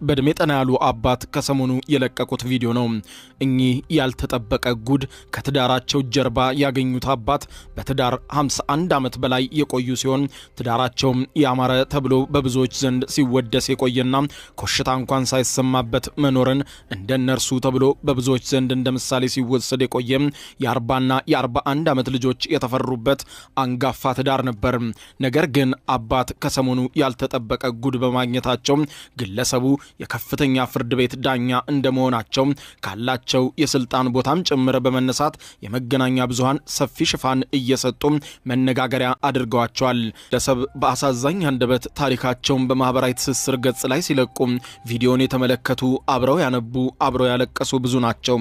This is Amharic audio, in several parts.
በእድሜ ጠና ያሉ አባት ከሰሞኑ የለቀቁት ቪዲዮ ነው። እኚህ ያልተጠበቀ ጉድ ከትዳራቸው ጀርባ ያገኙት አባት በትዳር 51 ዓመት በላይ የቆዩ ሲሆን ትዳራቸውም ያማረ ተብሎ በብዙዎች ዘንድ ሲወደስ የቆየና ኮሽታ እንኳን ሳይሰማበት መኖርን እንደነርሱ ተብሎ በብዙዎች ዘንድ እንደ ምሳሌ ሲወሰድ የቆየ የ40ና የ41 ዓመት ልጆች የተፈሩበት አንጋፋ ትዳር ነበር። ነገር ግን አባት ከሰሞኑ ያልተጠበቀ ጉድ በማግኘታቸው ግለሰቡ የከፍተኛ ፍርድ ቤት ዳኛ እንደመሆናቸው ካላቸው የስልጣን ቦታም ጭምር በመነሳት የመገናኛ ብዙሃን ሰፊ ሽፋን እየሰጡ መነጋገሪያ አድርገዋቸዋል። ግለሰብ በአሳዛኝ አንደበት ታሪካቸውን በማህበራዊ ትስስር ገጽ ላይ ሲለቁ ቪዲዮን የተመለከቱ አብረው ያነቡ አብረው ያለቀሱ ብዙ ናቸው።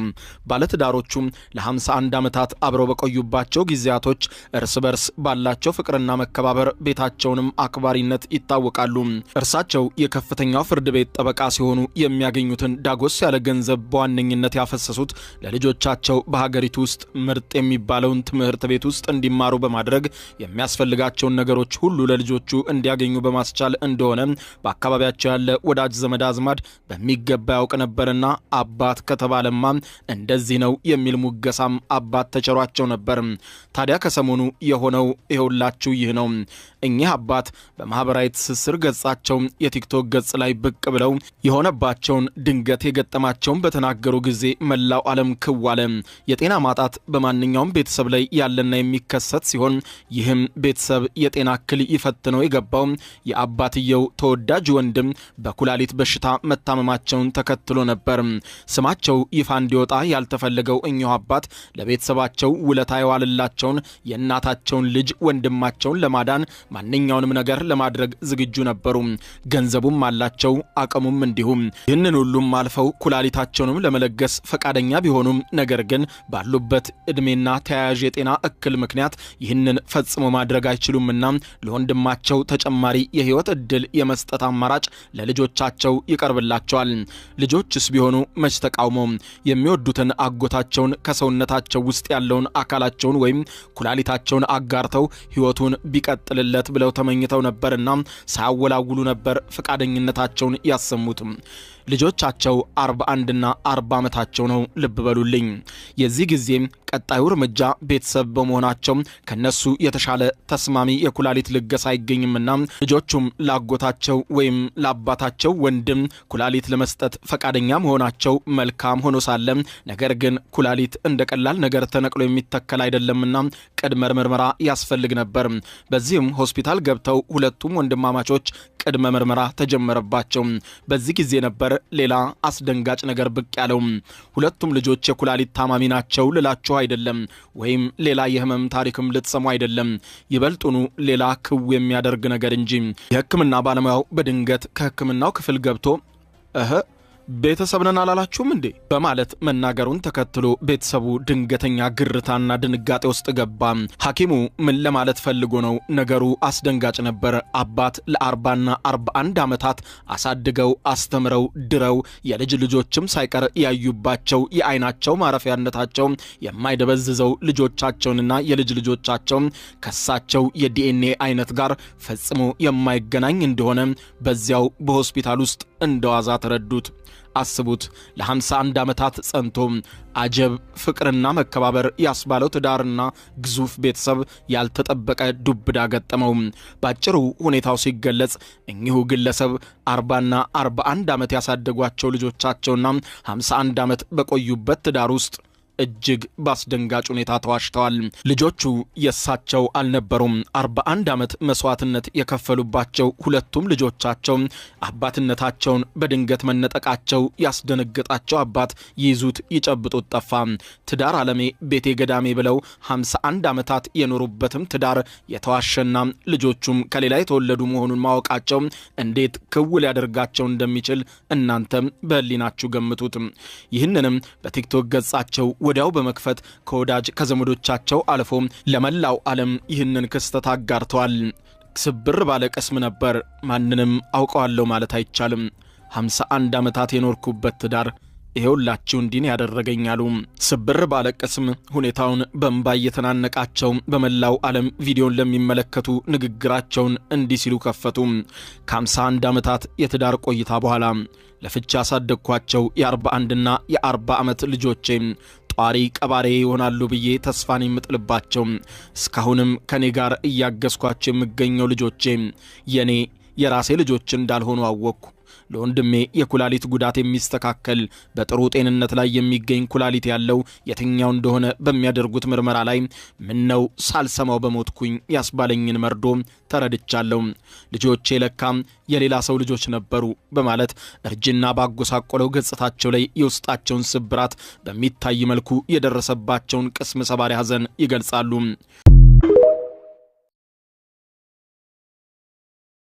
ባለትዳሮቹ ለ51 ዓመታት አብረው በቆዩባቸው ጊዜያቶች እርስ በርስ ባላቸው ፍቅርና መከባበር ቤታቸውንም አክባሪነት ይታወቃሉ። እርሳቸው የከፍተኛው ፍርድ ቤት ጠበቃ ሲሆኑ የሚያገኙትን ዳጎስ ያለ ገንዘብ በዋነኝነት ያፈሰሱት ለልጆቻቸው በሀገሪቱ ውስጥ ምርጥ የሚባለውን ትምህርት ቤት ውስጥ እንዲማሩ በማድረግ የሚያስፈልጋቸውን ነገሮች ሁሉ ለልጆቹ እንዲያገኙ በማስቻል እንደሆነ በአካባቢያቸው ያለ ወዳጅ ዘመድ አዝማድ በሚገባ ያውቅ ነበርና አባት ከተባለማ እንደዚህ ነው የሚል ሙገሳም አባት ተቸሯቸው ነበር። ታዲያ ከሰሞኑ የሆነው ይኸውላችሁ ይህ ነው። እኚህ አባት በማህበራዊ ትስስር ገጻቸው የቲክቶክ ገጽ ላይ ብቅ ብለው የሆነባቸውን ድንገት የገጠማቸውን በተናገሩ ጊዜ መላው ዓለም ክዋለ። የጤና ማጣት በማንኛውም ቤተሰብ ላይ ያለና የሚከሰት ሲሆን ይህም ቤተሰብ የጤና እክል ይፈትነው የገባው የአባትየው ተወዳጅ ወንድም በኩላሊት በሽታ መታመማቸውን ተከትሎ ነበር። ስማቸው ይፋ እንዲወጣ ያልተፈለገው እኚሁ አባት ለቤተሰባቸው ውለታ የዋለላቸውን የእናታቸውን ልጅ ወንድማቸውን ለማዳን ማንኛውንም ነገር ለማድረግ ዝግጁ ነበሩ። ገንዘቡም አላቸው፣ አቅሙም እንዲሁም። ይህንን ሁሉም አልፈው ኩላሊታቸውንም ለመለገስ ፈቃደኛ ቢሆኑም ነገር ግን ባሉበት እድሜና ተያያዥ የጤና እክል ምክንያት ይህንን ፈጽሞ ማድረግ አይችሉምና ለወንድማቸው ተጨማሪ የህይወት እድል የመስጠት አማራጭ ለልጆቻቸው ይቀርብላቸዋል። ልጆችስ ቢሆኑ መች ተቃውሞ የሚወዱትን አጎታቸውን ከሰውነታቸው ውስጥ ያለውን አካላቸውን ወይም ኩላሊታቸውን አጋርተው ህይወቱን ቢቀጥልለት ብለው ተመኝተው ነበርና ሳያወላውሉ ነበር ፈቃደኝነታቸውን ያሰሙት። ልጆቻቸው 41 እና 40 ዓመታቸው ነው። ልብ በሉልኝ። የዚህ ጊዜ ቀጣዩ እርምጃ ቤተሰብ በመሆናቸው ከነሱ የተሻለ ተስማሚ የኩላሊት ልገሳ አይገኝምና ልጆቹም ላጎታቸው ወይም ለአባታቸው ወንድም ኩላሊት ለመስጠት ፈቃደኛ መሆናቸው መልካም ሆኖ ሳለ ነገር ግን ኩላሊት እንደ ቀላል ነገር ተነቅሎ የሚተከል አይደለምና ቅድመ ምርመራ ያስፈልግ ነበር። በዚህም ሆስፒታል ገብተው ሁለቱም ወንድማማቾች ቅድመ ምርመራ ተጀመረባቸው። በዚህ ጊዜ ነበር ሌላ አስደንጋጭ ነገር ብቅ ያለው። ሁለቱም ልጆች የኩላሊት ታማሚ ናቸው ልላችሁ አይደለም፣ ወይም ሌላ የህመም ታሪክም ልትሰሙ አይደለም። ይበልጡኑ ሌላ ክው የሚያደርግ ነገር እንጂ። የህክምና ባለሙያው በድንገት ከህክምናው ክፍል ገብቶ ቤተሰብ ነን አላላችሁም እንዴ በማለት መናገሩን ተከትሎ ቤተሰቡ ድንገተኛ ግርታና ድንጋጤ ውስጥ ገባ። ሐኪሙ ምን ለማለት ፈልጎ ነው? ነገሩ አስደንጋጭ ነበር። አባት ለ40ና 41 ዓመታት አሳድገው አስተምረው ድረው የልጅ ልጆችም ሳይቀር ያዩባቸው የአይናቸው ማረፊያነታቸው የማይደበዝዘው ልጆቻቸውንና የልጅ ልጆቻቸው ከሳቸው የዲኤንኤ አይነት ጋር ፈጽሞ የማይገናኝ እንደሆነ በዚያው በሆስፒታል ውስጥ እንደዋዛ ተረዱት። አስቡት፣ ለ51 ዓመታት ጸንቶ አጀብ ፍቅርና መከባበር ያስባለው ትዳርና ግዙፍ ቤተሰብ ያልተጠበቀ ዱብዳ ገጠመው። ባጭሩ ሁኔታው ሲገለጽ እኚሁ ግለሰብ 40ና 41 ዓመት ያሳደጓቸው ልጆቻቸውና 51 ዓመት በቆዩበት ትዳር ውስጥ እጅግ ባስደንጋጭ ሁኔታ ተዋሽተዋል። ልጆቹ የሳቸው አልነበሩም። 41 ዓመት መስዋዕትነት የከፈሉባቸው ሁለቱም ልጆቻቸው አባትነታቸውን በድንገት መነጠቃቸው ያስደነገጣቸው አባት ይይዙት ይጨብጡት ጠፋ። ትዳር ዓለሜ ቤቴ ገዳሜ ብለው 51 ዓመታት የኖሩበትም ትዳር የተዋሸና ልጆቹም ከሌላ የተወለዱ መሆኑን ማወቃቸው እንዴት ክው ሊያደርጋቸው እንደሚችል እናንተም በህሊናችሁ ገምቱት። ይህንንም በቲክቶክ ገጻቸው ወዲያው በመክፈት ከወዳጅ ከዘመዶቻቸው አልፎ ለመላው ዓለም ይህንን ክስተት አጋርተዋል። ስብር ባለ ቅስም ነበር። ማንንም አውቀዋለሁ ማለት አይቻልም። 51 ዓመታት የኖርኩበት ትዳር ይሄውላችሁ እንዲን ያደረገኛሉ። ስብር ባለ ቅስም ሁኔታውን በእንባ እየተናነቃቸው በመላው ዓለም ቪዲዮን ለሚመለከቱ ንግግራቸውን እንዲህ ሲሉ ከፈቱ። ከ51 ዓመታት የትዳር ቆይታ በኋላ ለፍቻ ያሳደግኳቸው የ41ና የ40 ዓመት ልጆቼ ጧሪ ቀባሪ ይሆናሉ ብዬ ተስፋን የምጥልባቸው እስካሁንም ከኔ ጋር እያገዝኳቸው የምገኘው ልጆቼ የኔ የራሴ ልጆች እንዳልሆኑ አወቅኩ። ለወንድሜ የኩላሊት ጉዳት የሚስተካከል በጥሩ ጤንነት ላይ የሚገኝ ኩላሊት ያለው የትኛው እንደሆነ በሚያደርጉት ምርመራ ላይ ምነው ሳልሰማው በሞትኩኝ ያስባለኝን መርዶ ተረድቻለሁ። ልጆቼ ለካም የሌላ ሰው ልጆች ነበሩ በማለት እርጅና ባጎሳቆለው ገጽታቸው ላይ የውስጣቸውን ስብራት በሚታይ መልኩ የደረሰባቸውን ቅስም ሰባሪ ሐዘን ይገልጻሉ።